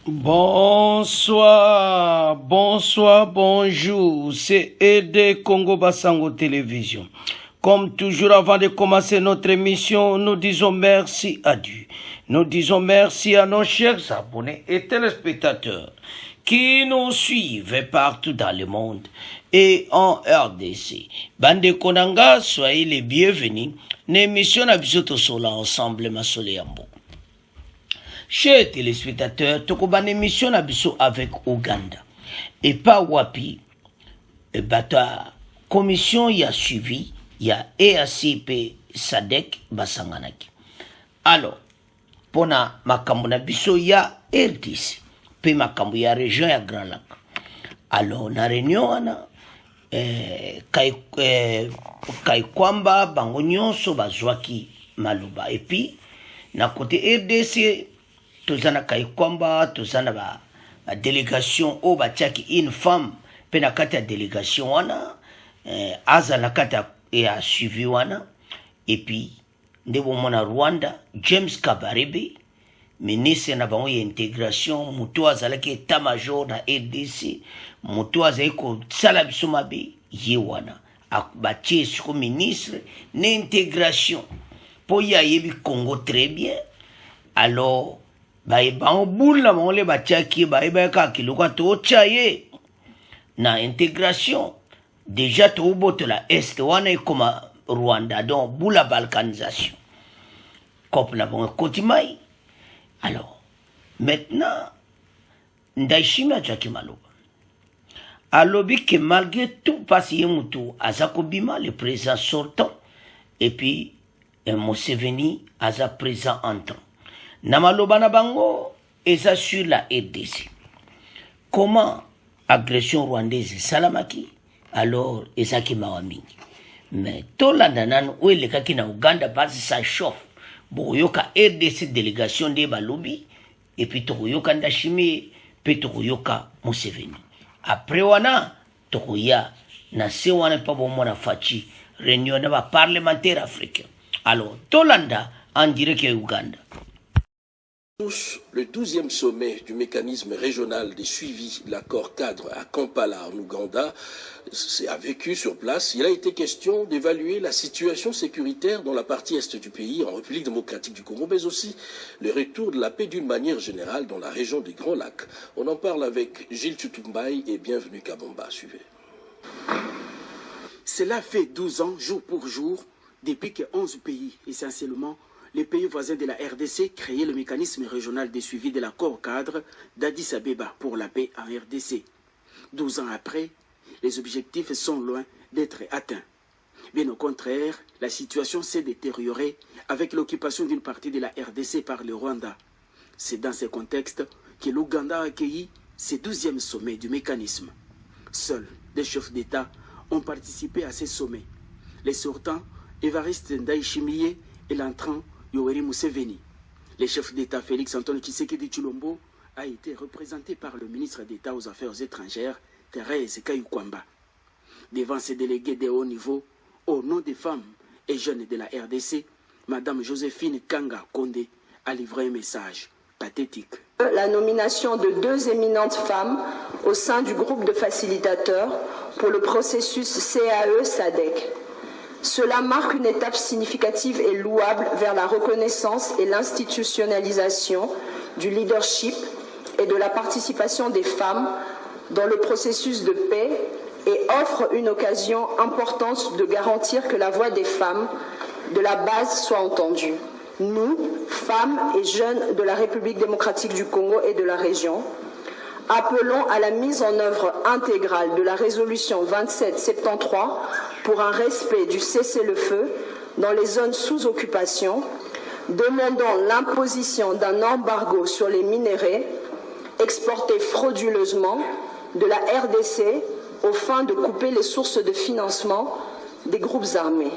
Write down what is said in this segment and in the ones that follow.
Bonsoir, bonjour, c'est Ede Congo Bassango Télévision. Comme toujours, avant de commencer notre émission, nous disons merci à Dieu. Nous disons merci à nos chers abonnés et téléspectateurs qui nous suivent partout dans le monde et en RDC. Bande Konanga, soyez les bienvenus. L'émission a besoin sur l'ensemble Masoléambo. Chers téléspectateurs, Tokoban émission avec Ouganda. Et pas Wapi, la commission y a suivi, il y a EACP SADC Basanganaki. Alors, pour makambo biso ya RDC, puis makambo ya région ya Grand Lac. Alors, na réunion ana Kaikwamba bango nyonso bazwaki maloba. Et puis, na côté RDC, tozana Kaikwamba, tozana ba délégation o batiaki une femme pe na kati ya délégation wana aza na kati ya suivi wana. Et puis nde bomona Rwanda James Kabarebe ministre na bango ya intégration mutu azalaki état major na RDC mutu azali kosala biso mabe ye wana batie siko ministre na intégration po ye ayebi Congo très bien. Alors bango bula bango le batiaki bayebaka kiluka tocha ye na intégration déjà tobotola est wana ekoma Rwanda, donc bula balkanisation comme na bango kotimai. Alors maintenant Ndayishimiye azwaki maloba alobi que malgré tout pasi ye mutu aza kobima le président sortant et puis Museveni aza président entrant. Namaloba na bango eza sur la RDC. Comment agression rwandaise salamaki? Alors ezaki mawa mingi. Mais tolanda nanu oelekaki na Uganda basi ça chauffe. Boyoka RDC délégation de balobi et puis tokoyoka Ndayishimiye pe tokoyoka Museveni. Après wana tokoya na se wana pa bomona fachi réunion na ba parlementaire africain. Alors tolanda en direct à Uganda. Le 12e sommet du mécanisme régional des suivis de l'accord cadre à Kampala en Ouganda a vécu sur place. Il a été question d'évaluer la situation sécuritaire dans la partie est du pays, en République démocratique du Congo, mais aussi le retour de la paix d'une manière générale dans la région des Grands Lacs. On en parle avec Gilles Tutumbaï et bienvenue Kabomba. Suivez. Cela fait 12 ans, jour pour jour, depuis que 11 pays, essentiellement les pays voisins de la RDC, créaient le mécanisme régional de suivi de l'accord cadre d'Addis Abeba pour la paix en RDC. 12 ans après, les objectifs sont loin d'être atteints. Bien au contraire, la situation s'est détériorée avec l'occupation d'une partie de la RDC par le Rwanda. C'est dans ce contexte que l'Ouganda a accueilli ce 12e sommet du mécanisme. Seuls des chefs d'État ont participé à ce sommet. Les sortants, Evariste Ndayishimiye et l'entrant Yoweri Museveni. Le chef d'État Félix Antoine Tshisekedi Tshilombo a été représenté par le ministre d'État aux Affaires étrangères, Thérèse Kaikwamba. Devant ces délégués de haut niveau, au nom des femmes et jeunes de la RDC, Madame Joséphine Kanga Kondé a livré un message pathétique. La nomination de 2 éminentes femmes au sein du groupe de facilitateurs pour le processus CAE-SADC. Cela marque une étape significative et louable vers la reconnaissance et l'institutionnalisation du leadership et de la participation des femmes dans le processus de paix et offre une occasion importante de garantir que la voix des femmes de la base soit entendue. Nous, femmes et jeunes de la République démocratique du Congo et de la région, appelons à la mise en œuvre intégrale de la résolution 2773 pour un respect du cessez-le-feu dans les zones sous occupation, demandant l'imposition d'un embargo sur les minerais exportés frauduleusement de la RDC aux fins de couper les sources de financement des groupes armés.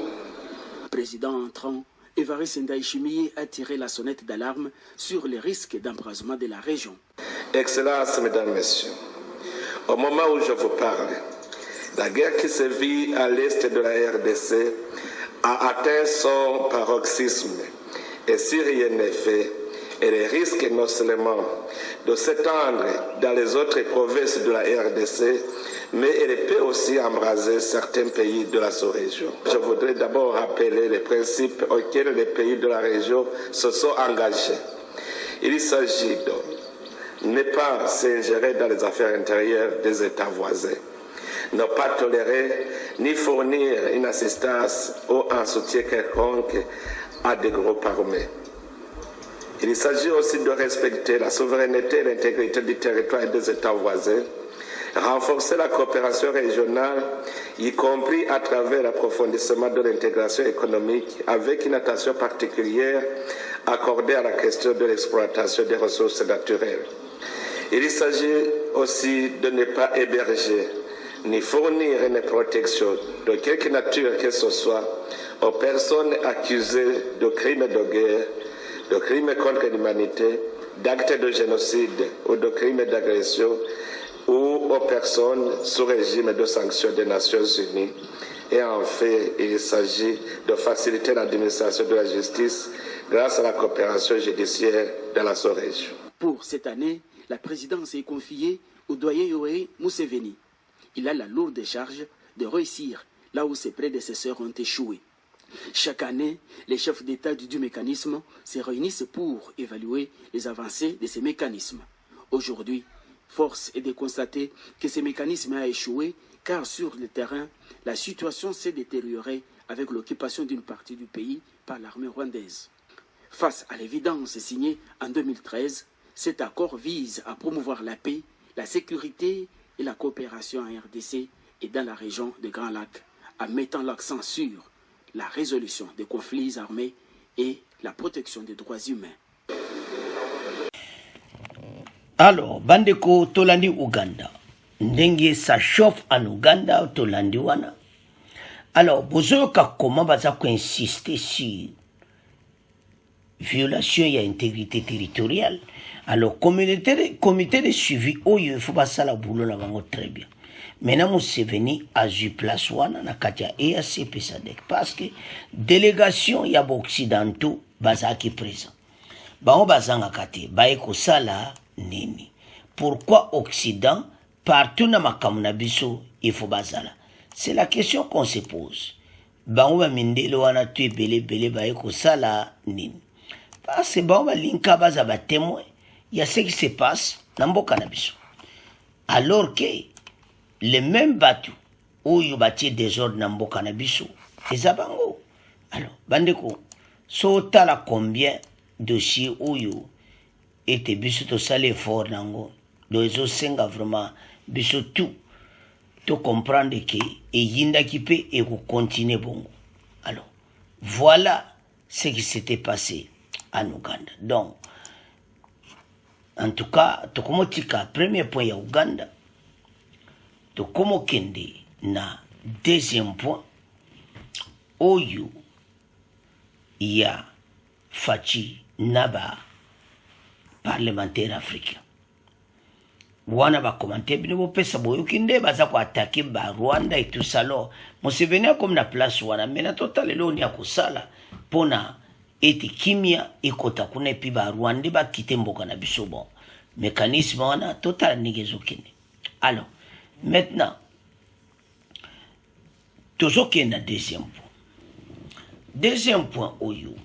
Président entrant, Evariste Ndayishimiye a tiré la sonnette d'alarme sur les risques d'embrasement de la région. Excellences, Mesdames, Messieurs, au moment où je vous parle, la guerre qui se vit à l'est de la RDC a atteint son paroxysme et si rien n'est fait, et les risques non seulement de s'étendre dans les autres provinces de la RDC, mais elle peut aussi embraser certains pays de la sous-région. Je voudrais d'abord rappeler les principes auxquels les pays de la région se sont engagés. Il s'agit de ne pas s'ingérer dans les affaires intérieures des États voisins, ne pas tolérer ni fournir une assistance ou un soutien quelconque à des groupes armés. Il s'agit aussi de respecter la souveraineté et l'intégrité du territoire et des États voisins, renforcer la coopération régionale, y compris à travers l'approfondissement de l'intégration économique, avec une attention particulière accordée à la question de l'exploitation des ressources naturelles. Il s'agit aussi de ne pas héberger ni fournir une protection de quelque nature que ce soit aux personnes accusées de crimes de guerre, de crimes contre l'humanité, d'actes de génocide ou de crimes d'agression, ou aux personnes sous régime de sanctions des Nations Unies. Et en fait, il s'agit de faciliter l'administration de la justice grâce à la coopération judiciaire dans la sous-région. Pour cette année, la présidence est confiée au doyen Yoweri Museveni. Il a la lourde charge de réussir là où ses prédécesseurs ont échoué. Chaque année, les chefs d'État du mécanisme se réunissent pour évaluer les avancées de ces mécanismes. Aujourd'hui, force est de constater que ce mécanisme a échoué car sur le terrain, la situation s'est détériorée avec l'occupation d'une partie du pays par l'armée rwandaise. Face à l'évidence signée en 2013, cet accord vise à promouvoir la paix, la sécurité et la coopération en RDC et dans la région des Grands Lacs, en mettant l'accent sur la résolution des conflits armés et la protection des droits humains. Alors, bandeko tolandi Uganda. Ndenge ça chauffe en Uganda, tolandi wana. Alors, bozoka comment baza ko insister sur violation et intégrité territoriale. Alors, comité de suivi, il faut pas ça la boulot là très bien. Maintenant, Museveni a eu place wana na katia EAC PSADC parce que délégation ya occidentaux bazaki présent. Bango bazanga kate baeko sala nini. Pourquoi Occident partout na makamuna biso il faut bazala? C'est la question qu'on se pose. Bango ba mindelo wana tu belé baeko sala nini. Parce que bango ba linka baza ba témoin. Il y a ce qui se passe dans mboka na biso. Alors que les mêmes bateaux où il bâti des ordres dans mboka na biso, les abango. Alors, bandeko, sota la combien de dossiers où il était biso to sale fort nango. Donc ils senga vraiment biso tout comprendre que et yinda qui peut et continuer bon. Alors, voilà ce qui s'était passé en Ouganda. Donc en tout cas, tokomotika premier point ya Uganda, tokomokende na deuxième point oyo ya fachi naba parlementaire africain. Wana ba commenter bino bo pesa boyokinde baza ko attaquer ba Rwanda et tout ça là. Museveni comme na place wana mena total lelo ni akosala pona eti kimia ikota kuna epi ba Rwanda ba kite mboka na biso bon. Mécanisme wana total nigezokene. Alors, maintenant tozokende na deuxième point. Deuxième point oyo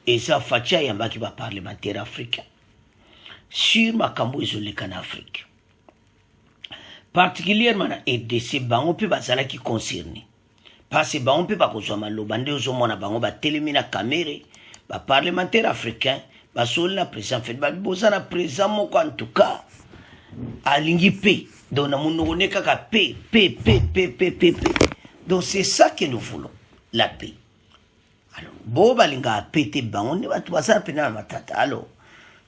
eza facha yambaki ba parlementaire africain sur makambo ezoleka na Afrique. Particulièrement na RDC bango pe bazala ki concerné. Parce que bango pe bakozwa maloba nde ozomona bango ba telemina kamere ba parlementaire africain basol na président fait ba bozana président moko en tout cas alingi pe donc na munone kaka pe. Donc c'est ça que nous voulons, la paix. Alors bo balinga pété bango ne batu basana pena matata. Alors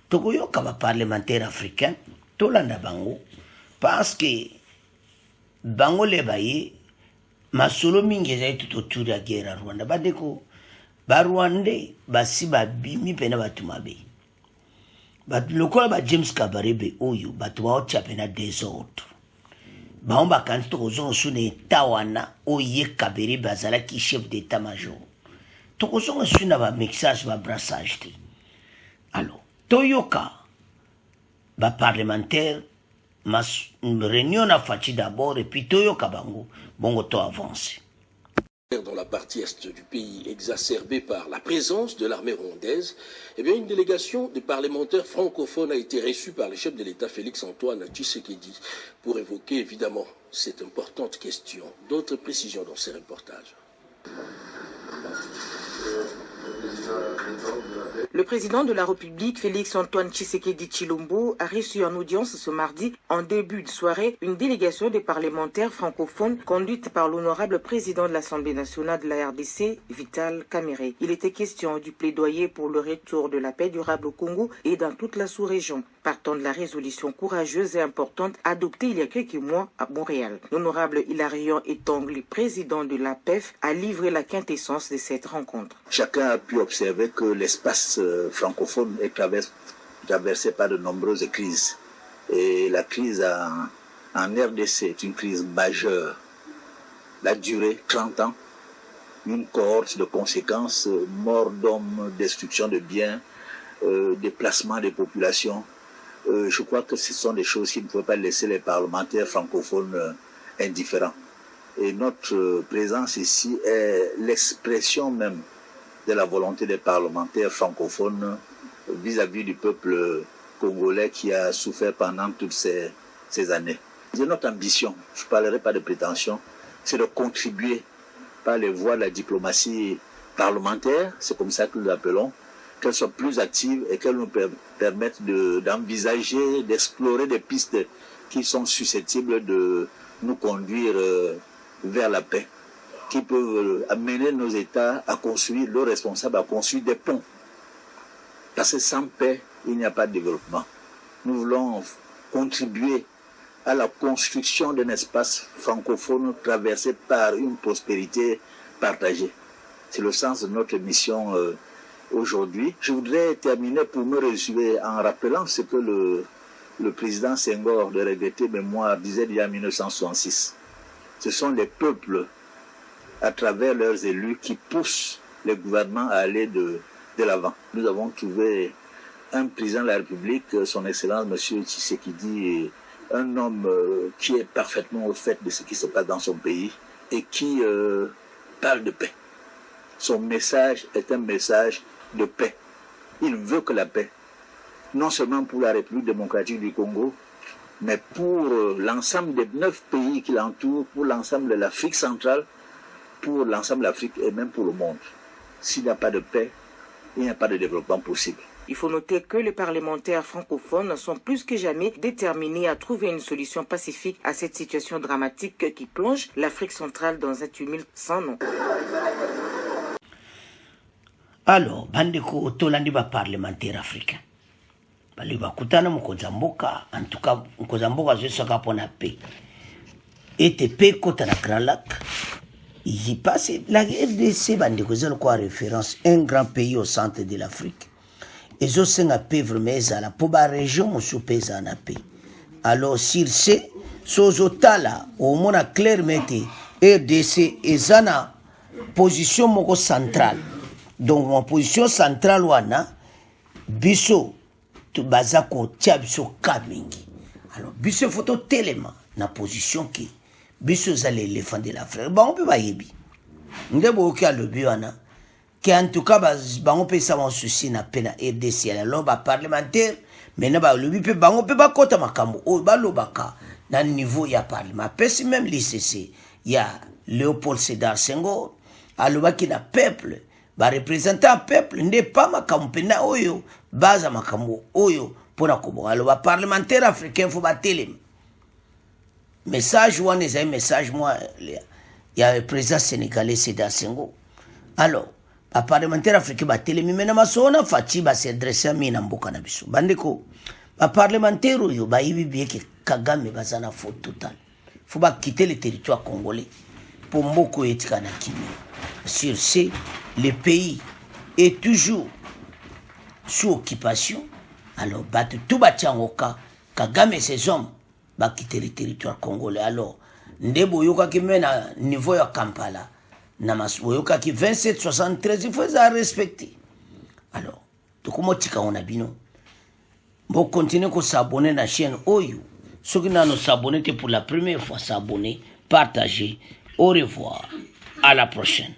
tokoyoka ba parlementaire africain tolanda bango parce que bango le baye masolo mingi ezali tout autour ya guerre à Rwanda badeko ba Rwandais basi babimi pena batu mabe bat lokola ba James Kabarebe oyo batu baotya pena désordre baomba kanti tokozonga su na eta wana oye Kabarebe azalaki chef d'état major tokozonga su na ba mixage ba brassage te Alors toyoka ba parlementaire mas réunion na fachi d'abord et puis toyoka bango bongo to avance. Dans la partie est du pays exacerbée par la présence de l'armée rwandaise, eh bien, une délégation des parlementaires francophones a été reçue par le chef de l'État Félix-Antoine Tshisekedi pour évoquer évidemment cette importante question. D'autres précisions dans ces reportages. Le président de la République, Félix-Antoine Tshisekedi Tshilombo, a reçu en audience ce mardi, en début de soirée, une délégation des parlementaires francophones conduite par l'honorable président de l'Assemblée nationale de la RDC, Vital Kamerhe. Il était question du plaidoyer pour le retour de la paix durable au Congo et dans toute la sous-région, partant de la résolution courageuse et importante adoptée il y a quelques mois à Montréal. L'honorable Hilarion Etongle, président de l'APEF, a livré la quintessence de cette rencontre. Chacun a pu observer que l'espace francophone est traversé par de nombreuses crises. Et la crise en RDC est une crise majeure. La durée, 30 ans, une cohorte de conséquences, mort d'hommes, destruction de biens, déplacement des populations. Je crois que ce sont des choses qui ne peuvent pas laisser les parlementaires francophones indifférents. Et notre présence ici est l'expression même de la volonté des parlementaires francophones vis-à-vis du peuple congolais qui a souffert pendant toutes ces années. Et notre ambition, je ne parlerai pas de prétention, c'est de contribuer par les voies de la diplomatie parlementaire, c'est comme ça que nous l'appelons, qu'elles soient plus actives et qu'elles nous permettent d'envisager, d'explorer des pistes qui sont susceptibles de nous conduire vers la paix, qui peuvent amener nos États à construire, leurs responsables à construire des ponts. Parce que sans paix, il n'y a pas de développement. Nous voulons contribuer à la construction d'un espace francophone traversé par une prospérité partagée. C'est le sens de notre mission aujourd'hui. Je voudrais terminer pour me résumer en rappelant ce que le président Senghor de regretter mémoire disait il y a 1966. Ce sont les peuples à travers leurs élus qui poussent les gouvernements à aller de l'avant. Nous avons trouvé un président de la République, son Excellence M. Tshisekedi, un homme qui est parfaitement au fait de ce qui se passe dans son pays et qui parle de paix. Son message est un message de paix. Il veut que la paix, non seulement pour la République démocratique du Congo, mais pour l'ensemble des 9 pays qui l'entourent, pour l'ensemble de l'Afrique centrale, pour l'ensemble de l'Afrique et même pour le monde. S'il n'y a pas de paix, il n'y a pas de développement possible. Il faut noter que les parlementaires francophones sont plus que jamais déterminés à trouver une solution pacifique à cette situation dramatique qui plonge l'Afrique centrale dans un tumulte sans nom. Alors, bandeko tolandi ba parlementaire africain. Bali bakutana mkozamboka, en tout cas mkozamboka zesaka pona paix. Et paix kota na Grand Lac. Il passe la RDC bandeko zelo quoi référence un grand pays au centre de l'Afrique. Et zo senga paix vraiment la pour ba région mo sou paix na paix. Alors s'il sait sozotala au mona clairement RDC ezana position moko centrale. Donc mon position centrale wana biso to bazako tia biso kamingi. Alors biso photo tellement na position qui biso za l'éléphant de l'Afrique. Ba on peut ba yebi. Ndebo ki a le wana que en tout cas ba on peut savoir souci na pena RDC alors ba parlementaire mais na ba lobi pe ba on peut ba kota makambo o ba lobaka na niveau ya parlement. Pesi même l'ICC il y a Léopold Sédar Senghor alobaki na peuple ba représentant peuple n'est pas makambo pena oyo baza makambo oyo pona kobo alo ba parlementaire africain faut ba télé message one est un message moi il y a le président sénégalais Sédar Senghor alors ba parlementaire africain ba télé mais na masona fati ba s'adresser mina mboka na biso bandeko ba parlementaire oyo ba yibi bieke Kagame bazana faute totale faut ba quitter le territoire congolais pour mboko etika na kimi sur ce le pays est toujours sous occupation. Alors, tout batiangoka, Kagame et ses hommes, va quitter le territoire congolais. Alors, ndebo yoka qui mène à niveau ya Kampala, namas yoka qui 27-73, il faut ça respecter. Alors, tokomotika ona bino continuez ko s'abonner na chaîne oyo soki nano s'abonner te pour la première fois s'abonner partager au revoir à la prochaine.